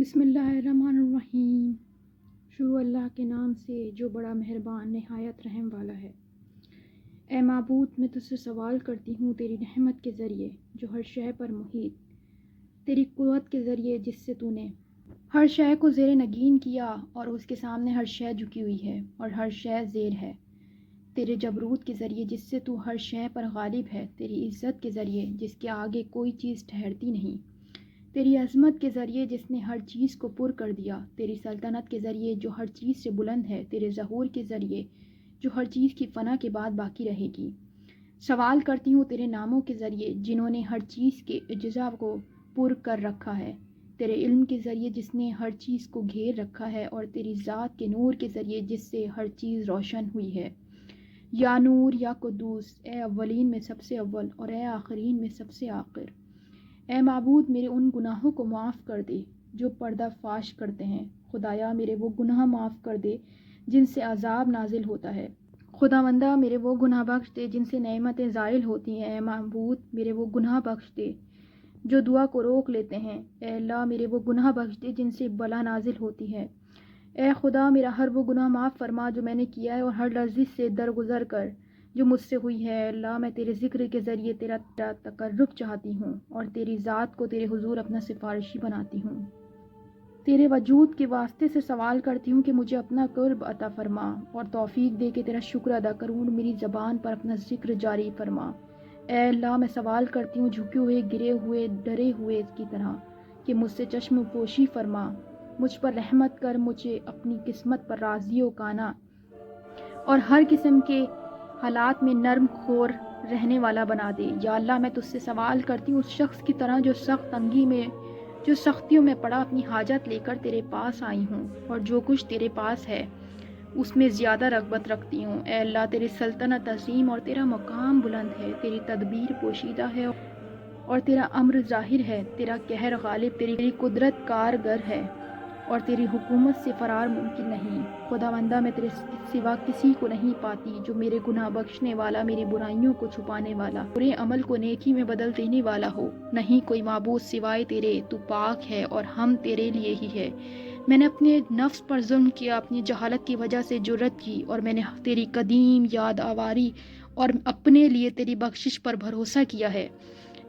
بسم اللہ الرحمن الرحیم۔ شروع اللہ کے نام سے جو بڑا مہربان نہایت رحم والا ہے۔ اے معبود، میں تجھ سے سوال کرتی ہوں تیری رحمت کے ذریعے جو ہر شے پر محیط، تیری قوت کے ذریعے جس سے تو نے ہر شے کو زیر نگین کیا اور اس کے سامنے ہر شے جھکی ہوئی ہے اور ہر شے زیر ہے، تیرے جبروت کے ذریعے جس سے تو ہر شے پر غالب ہے، تیری عزت کے ذریعے جس کے آگے کوئی چیز ٹھہرتی نہیں، تیری عظمت کے ذریعے جس نے ہر چیز کو پر کر دیا، تیری سلطنت کے ذریعے جو ہر چیز سے بلند ہے، تیرے ظہور کے ذریعے جو ہر چیز کی فنا کے بعد باقی رہے گی۔ سوال کرتی ہوں تیرے ناموں کے ذریعے جنہوں نے ہر چیز کے اجزاء کو پر کر رکھا ہے، تیرے علم کے ذریعے جس نے ہر چیز کو گھیر رکھا ہے، اور تیری ذات کے نور کے ذریعے جس سے ہر چیز روشن ہوئی ہے۔ یا نور یا قدوس، اے اولین میں سب سے اول اور اے آخرین میں سب سے آخر۔ اے معبود، میرے ان گناہوں کو معاف کر دے جو پردہ فاش کرتے ہیں۔ خدایا، میرے وہ گناہ معاف کر دے جن سے عذاب نازل ہوتا ہے۔ خداوندہ، میرے وہ گناہ بخش دے جن سے نعمتیں زائل ہوتی ہیں۔ اے معبود، میرے وہ گناہ بخش دے جو دعا کو روک لیتے ہیں۔ اے اللہ، میرے وہ گناہ بخش دے جن سے بلا نازل ہوتی ہے۔ اے خدا، میرا ہر وہ گناہ معاف فرما جو میں نے کیا ہے اور ہر لرزش سے درگزر کر جو مجھ سے ہوئی ہے۔ اللہ، میں تیرے ذکر کے ذریعے تیرا تقرب چاہتی ہوں اور تیری ذات کو تیرے حضور اپنا سفارشی بناتی ہوں۔ تیرے وجود کے واسطے سے سوال کرتی ہوں کہ مجھے اپنا قرب عطا فرما اور توفیق دے کہ تیرا شکر ادا کروں اور میری زبان پر اپنا ذکر جاری فرما۔ اے اللہ، میں سوال کرتی ہوں جھکے ہوئے، گرے ہوئے، ڈرے ہوئے کی طرح کہ مجھ سے چشم پوشی فرما، مجھ پر رحمت کر، مجھے اپنی قسمت پر راضی و قانع اور ہر قسم کے حالات میں نرم خور رہنے والا بنا دے۔ یا اللہ، میں تجھ سے سوال کرتی ہوں اس شخص کی طرح جو سخت تنگی میں، جو سختیوں میں پڑا اپنی حاجت لے کر تیرے پاس آئی ہوں، اور جو کچھ تیرے پاس ہے اس میں زیادہ رغبت رکھتی ہوں۔ اے اللہ، تیری سلطنت عظیم اور تیرا مقام بلند ہے، تیری تدبیر پوشیدہ ہے اور تیرا امر ظاہر ہے، تیرا قہر غالب، تیری قدرت کارگر ہے اور تیری حکومت سے فرار ممکن نہیں۔ خداوندہ، میں تیرے سوا کسی کو نہیں پاتی جو میرے گناہ بخشنے والا، میری برائیوں کو چھپانے والا، برے عمل کو نیکی میں بدل دینے والا ہو۔ نہیں کوئی معبود سوائے تیرے، تو پاک ہے اور ہم تیرے لیے ہی ہے۔ میں نے اپنے نفس پر ظلم کیا، اپنی جہالت کی وجہ سے جرات کی، اور میں نے تیری قدیم یاد آوری اور اپنے لیے تیری بخشش پر بھروسہ کیا ہے۔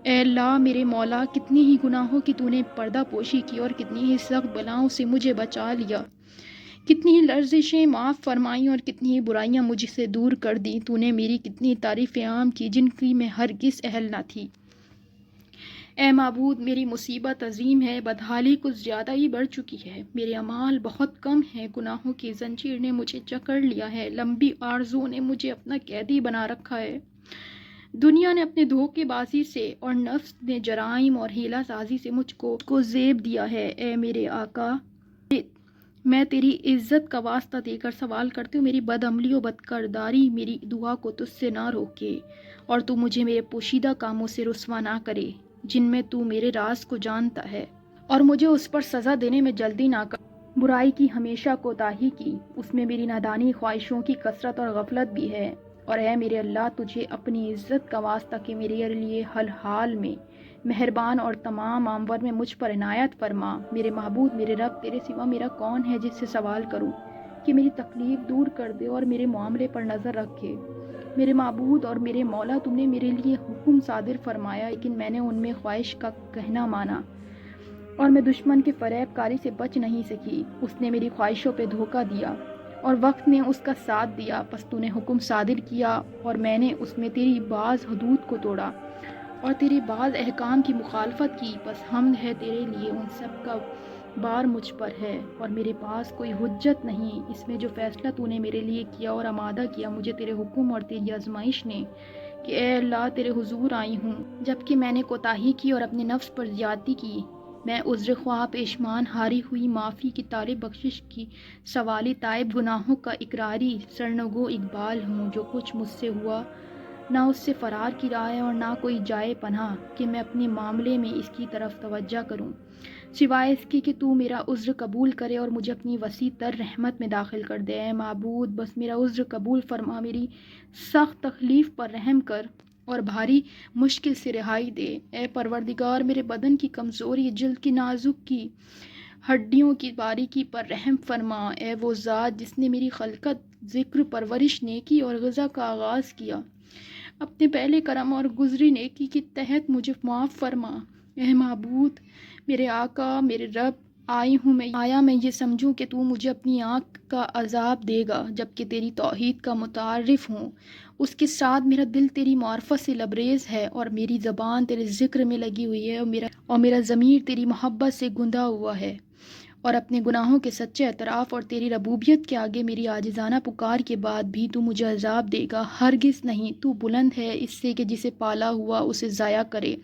اے اللہ میرے مولا، کتنی ہی گناہوں کی تو نے پردہ پوشی کی اور کتنی ہی سخت بلاؤں سے مجھے بچا لیا، کتنی ہی لرزشیں معاف فرمائیں اور کتنی ہی برائیاں مجھ سے دور کر دی۔ تو نے میری کتنی تعریفیں عام کی جن کی میں ہرگز اہل نہ تھی۔ اے معبود، میری مصیبت عظیم ہے، بدحالی کچھ زیادہ ہی بڑھ چکی ہے، میرے اعمال بہت کم ہیں، گناہوں کی زنجیر نے مجھے جکڑ لیا ہے، لمبی آرزو نے مجھے اپنا قیدی بنا رکھا ہے۔ دنیا نے اپنے دھوکے بازی سے اور نفس نے جرائم اور ہیلا سازی سے مجھ کو زیب دیا ہے۔ اے میرے آقا، میں تیری عزت کا واسطہ دے کر سوال کرتی ہوں میری بدعملی و بدکرداری میری دعا کو تجھ سے نہ روکے، اور تو مجھے میرے پوشیدہ کاموں سے رسوا نہ کرے جن میں تو میرے راز کو جانتا ہے، اور مجھے اس پر سزا دینے میں جلدی نہ کر۔ برائی کی ہمیشہ کوتاہی کی، اس میں میری نادانی خواہشوں کی کثرت اور غفلت بھی ہے، اور اے میرے اللہ، تجھے اپنی عزت کا واسطہ کہ میرے لیے ہر حال میں مہربان اور تمام امور میں مجھ پر عنایت فرما۔ میرے معبود، میرے رب، تیرے سوا میرا کون ہے جس سے سوال کروں کہ میری تکلیف دور کر دے اور میرے معاملے پر نظر رکھے۔ میرے معبود اور میرے مولا، تم نے میرے لیے حکم صادر فرمایا، لیکن میں نے ان میں خواہش کا کہنا مانا اور میں دشمن کے فریب کاری سے بچ نہیں سکی۔ اس نے میری خواہشوں پہ دھوکہ دیا اور وقت نے اس کا ساتھ دیا، پس تو نے حکم صادر کیا اور میں نے اس میں تیری بعض حدود کو توڑا اور تیرے بعض احکام کی مخالفت کی، پس حمد ہے تیرے لیے، ان سب کا بار مجھ پر ہے اور میرے پاس کوئی حجت نہیں اس میں جو فیصلہ تو نے میرے لیے کیا اور آمادہ کیا مجھے تیرے حکم اور تیری آزمائش نے، کہ اے اللہ تیرے حضور آئی ہوں جبکہ میں نے کوتاہی کی اور اپنے نفس پر زیادتی کی۔ میں عذر خواہ، پیشمان ہاری ہوئی، معافی کی طالب، بخشش کی سوالی، تائب، گناہوں کا اقراری، سرنگو اقبال ہوں۔ جو کچھ مجھ سے ہوا نہ اس سے فرار کی راہ ہے اور نہ کوئی جائے پناہ کہ میں اپنے معاملے میں اس کی طرف توجہ کروں، سوائے اس کی کہ تو میرا عذر قبول کرے اور مجھے اپنی وسیع تر رحمت میں داخل کر دے۔ اے معبود، بس میرا عذر قبول فرما، میری سخت تکلیف پر رحم کر اور بھاری مشکل سے رہائی دے۔ اے پروردگار، میرے بدن کی کمزوری، جلد کی نازک کی ہڈیوں کی باریکی پر رحم فرما، اے وہ ذات جس نے میری خلقت، ذکر، پرورش، نیکی اور غذا کا آغاز کیا، اپنے پہلے کرم اور گزری نیکی کے تحت مجھے معاف فرما۔ اے معبود، میرے آقا، میرے رب، آیا میں یہ سمجھوں کہ تو مجھے اپنی آنکھ کا عذاب دے گا جبکہ تیری توحید کا متعارف ہوں۔ اس کے ساتھ میرا دل تیری معرفت سے لبریز ہے اور میری زبان تیرے ذکر میں لگی ہوئی ہے اور میرا ضمیر تیری محبت سے گندا ہوا ہے، اور اپنے گناہوں کے سچے اعتراف اور تیری ربوبیت کے آگے میری عاجزانہ پکار کے بعد بھی تو مجھے عذاب دے گا۔ ہرگز نہیں، تو بلند ہے اس سے کہ جسے پالا ہوا اسے ضائع کرے،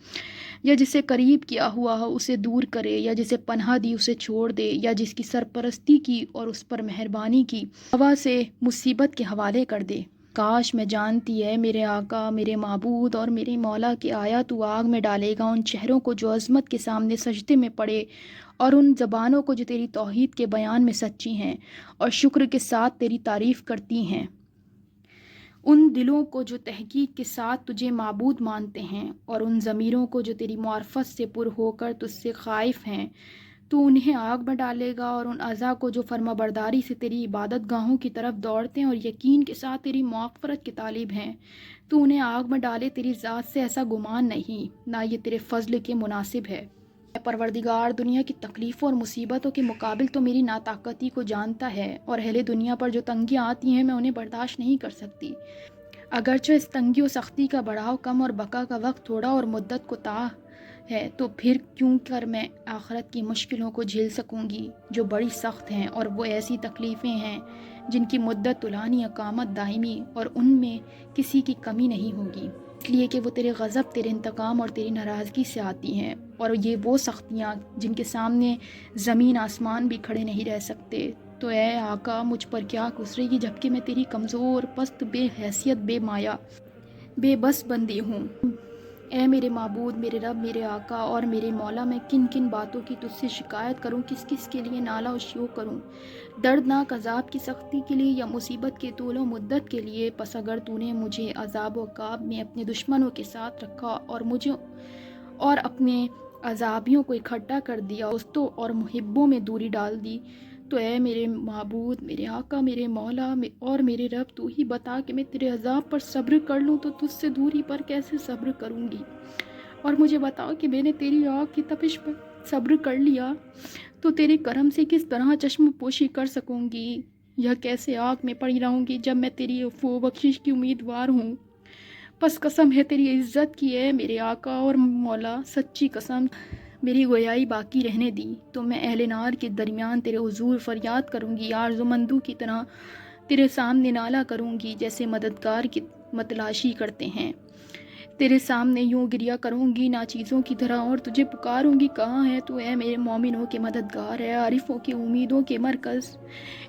یا جسے قریب کیا ہوا ہو اسے دور کرے، یا جسے پناہ دی اسے چھوڑ دے، یا جس کی سرپرستی کی اور اس پر مہربانی کی ہوا سے مصیبت کے حوالے کر دے۔ کاش میں جانتی ہے میرے آقا، میرے معبود اور میرے مولا کہ آیا تو آگ میں ڈالے گا ان چہروں کو جو عظمت کے سامنے سجدے میں پڑے، اور ان زبانوں کو جو تیری توحید کے بیان میں سچی ہیں اور شکر کے ساتھ تیری تعریف کرتی ہیں، ان دلوں کو جو تحقیق کے ساتھ تجھے معبود مانتے ہیں، اور ان ضمیروں کو جو تیری معرفت سے پر ہو کر تجھ سے خائف ہیں۔ تو انہیں آگ میں ڈالے گا، اور ان اعضاء کو جو فرما برداری سے تیری عبادت گاہوں کی طرف دوڑتے ہیں اور یقین کے ساتھ تیری مغفرت کی طالب ہیں، تو انہیں آگ میں ڈالے۔ تیری ذات سے ایسا گمان نہیں، نہ یہ تیرے فضل کے مناسب ہے۔ اے پروردگار، دنیا کی تکلیفوں اور مصیبتوں کے مقابل تو میری ناطاقتی کو جانتا ہے، اور اہل دنیا پر جو تنگیاں آتی ہیں میں انہیں برداشت نہیں کر سکتی۔ اگرچہ اس تنگی و سختی کا بڑھاؤ کم اور بقا کا وقت تھوڑا اور مدت کوتاہ ہے، تو پھر کیوں کر میں آخرت کی مشکلوں کو جھیل سکوں گی جو بڑی سخت ہیں، اور وہ ایسی تکلیفیں ہیں جن کی مدت طولانی، اقامت دائمی، اور ان میں کسی کی کمی نہیں ہوگی، اس لیے کہ وہ تیرے غضب، تیرے انتقام اور تیری ناراضگی سے آتی ہیں، اور یہ وہ سختیاں جن کے سامنے زمین آسمان بھی کھڑے نہیں رہ سکتے۔ تو اے آقا، مجھ پر کیا گزرے گی جبکہ میں تیری کمزور، پست، بے حیثیت، بے مایا، بے بس بندی ہوں۔ اے میرے معبود، میرے رب، میرے آقا اور میرے مولا، میں کن کن باتوں کی تجھ سے شکایت کروں، کس کس کے لیے نالہ و شیوہ کروں، دردناک عذاب کی سختی کے لیے یا مصیبت کے طول و مدت کے لیے؟ پس اگر تو نے مجھے عذاب و عقاب میں اپنے دشمنوں کے ساتھ رکھا اور مجھے اور اپنے عذابیوں کو اکٹھا کر دیا، دوستوں اور محبوں میں دوری ڈال دی، تو اے میرے معبود، میرے آقا، میرے مولا اور میرے رب، تو ہی بتا کہ میں تیرے عذاب پر صبر کر لوں تو تجھ سے دوری پر کیسے صبر کروں گی، اور مجھے بتاؤ کہ میں نے تیری آگ کی تپش پر صبر کر لیا تو تیرے کرم سے کس طرح چشم پوشی کر سکوں گی، یا کیسے آگ میں پڑی رہوں گی جب میں تیری عفو و بخشش کی امیدوار ہوں۔ پس قسم ہے تیری عزت کی اے میرے آقا اور مولا، سچی قسم، میری گویائی باقی رہنے دی تو میں اہل نار کے درمیان تیرے حضور فریاد کروں گی، آرزومندوں کی طرح تیرے سامنے نالہ کروں گی، جیسے مددگار کی متلاشی کرتے ہیں، تیرے سامنے یوں گریہ کروں گی ناچیزوں کی طرح، اور تجھے پکاروں گی، کہاں ہے تو اے میرے مومنوں کے مددگار، اے عارفوں کی امیدوں کے مرکز،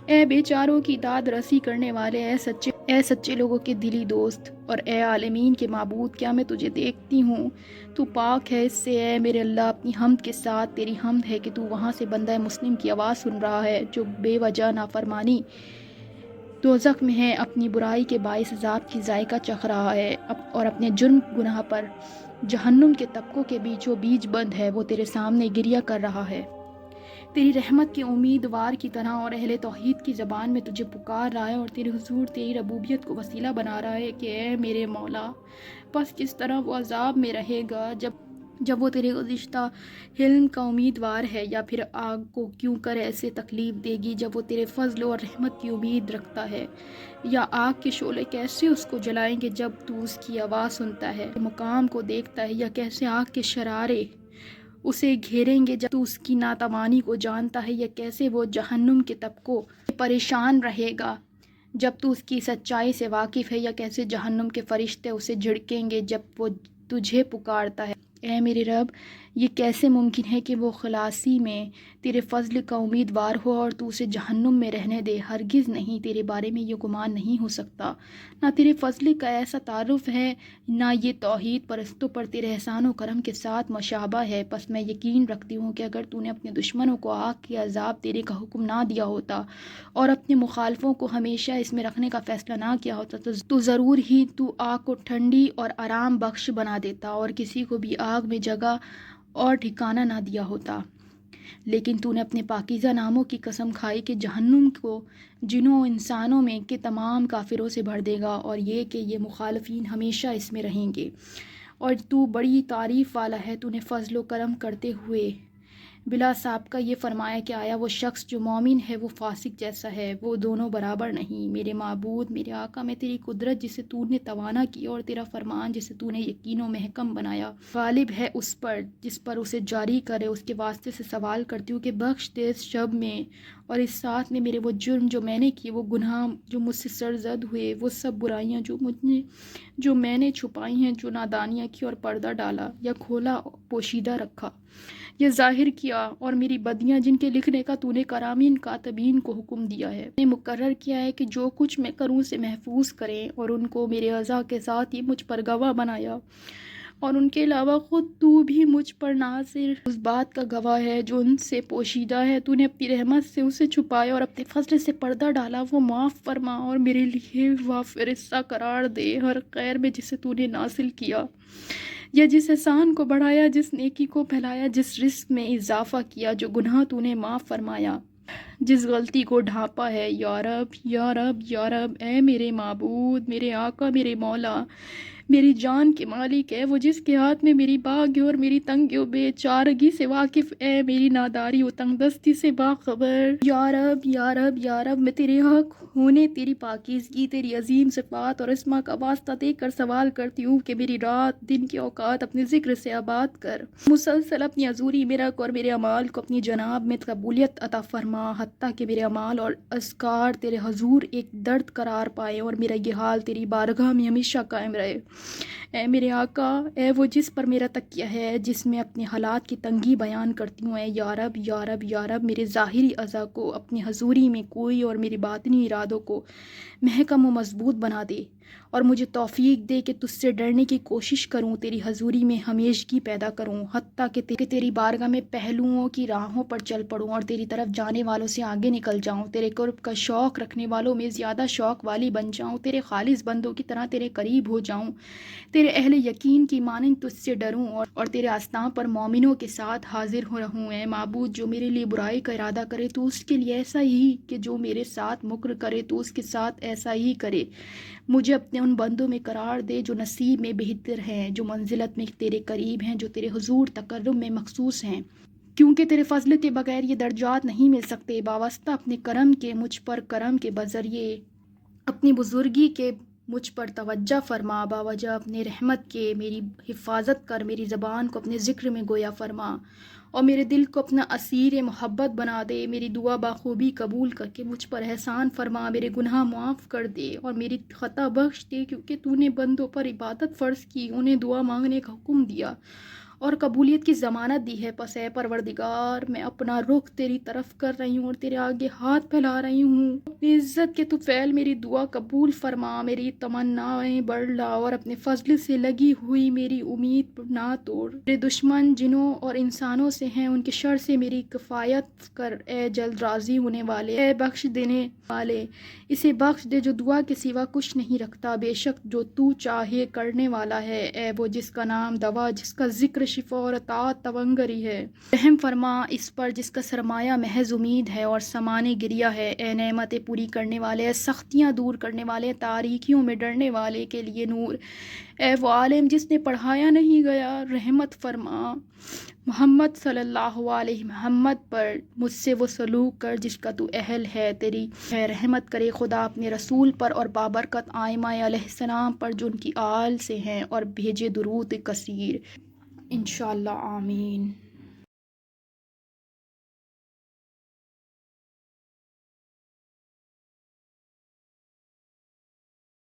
اے بیچاروں کی داد رسی کرنے والے، اے سچے لوگوں کے دلی دوست، اور اے عالمین کے معبود، کیا میں تجھے دیکھتی ہوں؟ تو پاک ہے اس سے اے میرے اللہ، اپنی حمد کے ساتھ تیری حمد ہے کہ تو وہاں سے بندہ مسلم کی آواز سن رہا ہے جو بے وجہ نافرمانی دوزخ میں ہے، اپنی برائی کے باعث عذاب کی ذائقہ چکھ رہا ہے، اور اپنے جرم گناہ پر جہنم کے طبقوں کے بیچوں بیچ بند ہے، وہ تیرے سامنے گریہ کر رہا ہے، تیری رحمت کے امیدوار کی طرح، اور اہل توحید کی زبان میں تجھے پکار رہا ہے، اور تیرے حضور تیری ربوبیت کو وسیلہ بنا رہا ہے کہ اے میرے مولا، پس کس طرح وہ عذاب میں رہے گا جب وہ تیرے گزشتہ حلم کا امیدوار ہے، یا پھر آگ کو کیوں کر ایسے تکلیف دے گی جب وہ تیرے فضل اور رحمت کی امید رکھتا ہے، یا آگ کے شعلے کیسے اس کو جلائیں گے جب تو اس کی آواز سنتا ہے، مقام کو دیکھتا ہے، یا کیسے آگ کے شرارے اسے گھیریں گے جب تو اس کی ناتوانی کو جانتا ہے، یا کیسے وہ جہنم کے طبقوں پریشان رہے گا جب تو اس کی سچائی سے واقف ہے، یا کیسے جہنم کے فرشتے اسے جھڑکیں گے جب وہ تجھے پکارتا ہے۔ اے میرے رب، یہ کیسے ممکن ہے کہ وہ خلاصی میں تیرے فضل کا امیدوار ہو اور تو اسے جہنم میں رہنے دے؟ ہرگز نہیں، تیرے بارے میں یہ گمان نہیں ہو سکتا، نہ تیرے فضل کا ایسا تعارف ہے، نہ یہ توحید پرستوں پر تیرے احسان و کرم کے ساتھ مشابہ ہے۔ پس میں یقین رکھتی ہوں کہ اگر تو نے اپنے دشمنوں کو آگ کے عذاب دینے کا حکم نہ دیا ہوتا اور اپنے مخالفوں کو ہمیشہ اس میں رکھنے کا فیصلہ نہ کیا ہوتا تو ضرور ہی تو آگ کو ٹھنڈی اور آرام بخش بنا دیتا، اور کسی کو بھی آگ میں جگہ اور ٹھکانہ نہ دیا ہوتا۔ لیکن تو نے اپنے پاکیزہ ناموں کی قسم کھائی کہ جہنم کو جنوں و انسانوں میں کے تمام کافروں سے بھر دے گا، اور یہ کہ یہ مخالفین ہمیشہ اس میں رہیں گے۔ اور تو بڑی تعریف والا ہے، تو نے فضل و کرم کرتے ہوئے بلا سابقہ یہ فرمایا کہ آیا وہ شخص جو مومن ہے وہ فاسق جیسا ہے، وہ دونوں برابر نہیں۔ میرے معبود، میرے آقا، میں تیری قدرت جسے تو نے توانا کی اور تیرا فرمان جسے تو نے یقین و محکم بنایا غالب ہے اس پر جس پر اسے جاری کرے، اس کے واسطے سے سوال کرتی ہوں کہ بخش دے اس شب میں اور اس ساتھ میں میرے وہ جرم جو میں نے کیے، وہ گناہ جو مجھ سے سرزد ہوئے، وہ سب برائیاں جو میں نے چھپائی ہیں، جو نادانیاں کی اور پردہ ڈالا یا کھولا پوشیدہ رکھا یہ ظاہر کیا، اور میری بدیاں جن کے لکھنے کا تو نے کرامین کاتبین کو حکم دیا ہے، نے مقرر کیا ہے کہ جو کچھ میں کروں سے محفوظ کریں، اور ان کو میرے اعضاء کے ساتھ یہ مجھ پر گواہ بنایا، اور ان کے علاوہ خود تو بھی مجھ پر ناظر اس بات کا گواہ ہے جو ان سے پوشیدہ ہے۔ تو نے اپنی رحمت سے اسے چھپایا اور اپنے فضل سے پردہ ڈالا، وہ معاف فرما اور میرے لیے وافرسہ قرار دے ہر خیر میں جسے تو نے نازل کیا، یا جس احسان کو بڑھایا، جس نیکی کو پھیلایا، جس رزق میں اضافہ کیا، جو گناہ تو نے معاف فرمایا، جس غلطی کو ڈھانپا ہے۔ یا رب، یا رب، یا رب، اے میرے معبود، میرے آقا، میرے مولا، میری جان کے مالک، ہے وہ جس کے ہاتھ میں میری باغی اور میری تنگی و بے چارگی سے واقف، اے میری ناداری و تنگ دستی سے باخبر۔ یا رب، یا رب، یا رب، میں تیرے حق ہونے، تیری پاکیزگی، تیری عظیم صفات اور اسما کا واسطہ دے کر سوال کرتی ہوں کہ میری رات دن کے اوقات اپنے ذکر سے آباد کر، مسلسل اپنی حضوری میں رکھ، اور میرے اعمال کو اپنی جناب میں قبولیت عطا فرما، حتیٰ کہ میرے اعمال اور اذکار تیرے حضور ایک درد قرار پائے اور میرا یہ حال تیری بارگاہ میں ہمیشہ قائم رہے۔ اے میرے آقا، اے وہ جس پر میرا تکیہ ہے، جس میں اپنے حالات کی تنگی بیان کرتی ہوں، اے یا رب، یا رب، یا رب، میرے ظاہری اعضاء کو اپنی حضوری میں کوئی اور میری باطنی ارادوں کو محکم و مضبوط بنا دے، اور مجھے توفیق دے کہ تجھ سے ڈرنے کی کوشش کروں، تیری حضوری میں ہمیشگی پیدا کروں، حتیٰ کہ تیری بارگاہ میں پہلوؤں کی راہوں پر چل پڑوں اور تیری طرف جانے والوں سے آگے نکل جاؤں، تیرے قرب کا شوق رکھنے والوں میں زیادہ شوق والی بن جاؤں، تیرے خالص بندوں کی طرح تیرے قریب ہو جاؤں، تیرے اہل یقین کی مانند تجھ سے ڈروں، اور تیرے آستان پر مومنوں کے ساتھ حاضر ہو رہوں۔ اے معبود، جو میرے لیے برائی کا ارادہ کرے تو اس کے لیے ایسا ہی، کہ جو میرے ساتھ مکر کرے تو اس کے ساتھ ایسا ہی کرے۔ مجھے اپنے ان بندوں میں قرار دے جو نصیب میں بہتر ہیں، جو منزلت میں تیرے قریب ہیں، جو تیرے حضور تقرب میں مخصوص ہیں، کیونکہ تیرے فضل کے بغیر یہ درجات نہیں مل سکتے۔ باواسطہ اپنے کرم کے مجھ پر کرم کے بذریعے اپنی بزرگی کے مجھ پر توجہ فرما، باوجہ اپنے رحمت کے میری حفاظت کر، میری زبان کو اپنے ذکر میں گویا فرما، اور میرے دل کو اپنا اسیر محبت بنا دے، میری دعا بخوبی قبول کر کے مجھ پر احسان فرما، میرے گناہ معاف کر دے اور میری خطا بخش دے، کیونکہ تو نے بندوں پر عبادت فرض کی، انہیں دعا مانگنے کا حکم دیا اور قبولیت کی ضمانت دی ہے۔ پس اے پروردگار، میں اپنا رخ تیری طرف کر رہی ہوں اور تیرے آگے ہاتھ پھیلا رہی ہوں، اپنی عزت کے تو فعل میری دعا قبول فرما، میری تمنائیں بڑھ لا اور اپنے فضل سے لگی ہوئی میری امید نہ توڑ۔ میرے دشمن جنوں اور انسانوں سے ہیں، ان کے شر سے میری کفایت کر، اے جلد راضی ہونے والے، اے بخش دینے والے، اسے بخش دے جو دعا کے سوا کچھ نہیں رکھتا، بے شک جو تو چاہے کرنے والا ہے، اے وہ جس کا نام دوا، جس کا ذکر شفا اور اطاعت توانگری ہے۔ رحم فرما اس پر جس کا سرمایہ محض امید ہے اور سامان گریہ ہے، اے نعمتیں پوری کرنے والے، اے سختیاں دور کرنے والے، تاریکیوں میں ڈرنے والے کے لیے نور، اے وہ عالم جس نے پڑھایا نہیں گیا، رحمت فرما محمد صلی اللہ علیہ محمد پر مجھ سے وہ سلوک کر جس کا تو اہل ہے، تیری ہے رحمت کرے خدا اپنے رسول پر اور بابرکت آئمہ علیہ السلام پر جو ان کی آل سے ہیں، اور بھیجے درود کثیر، انشاءاللہ، آمین۔